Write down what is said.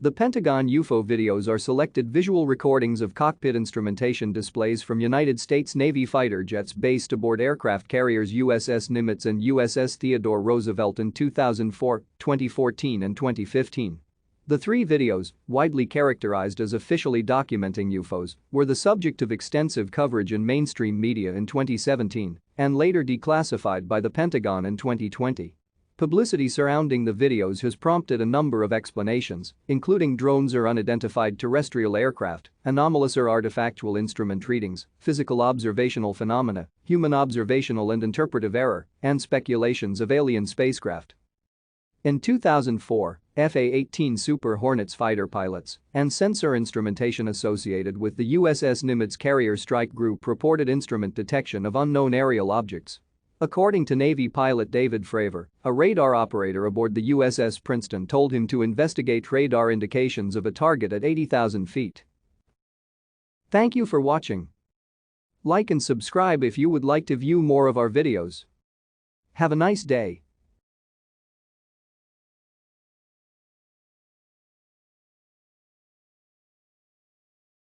The Pentagon UFO videos are selected visual recordings of cockpit instrumentation displays from United States Navy fighter jets based aboard aircraft carriers USS Nimitz and USS Theodore Roosevelt in 2004, 2014 and 2015. The three videos, widely characterized as officially documenting UFOs, were the subject of extensive coverage in mainstream media in 2017 and later declassified by the Pentagon in 2020. Publicity surrounding the videos has prompted a number of explanations, including drones or unidentified terrestrial aircraft, anomalous or artefactual instrument readings, physical observational phenomena, human observational and interpretive error, and speculations of alien spacecraft. In 2004, FA-18 Super Hornets fighter pilots and sensor instrumentation associated with the USS Nimitz carrier strike group reported instrument detection of unknown aerial objects. According to Navy pilot David Fravor, a radar operator aboard the USS Princeton told him to investigate radar indications of a target at 80,000 feet. Thank you for watching. Like and subscribe if you would like to view more of our videos. Have a nice day.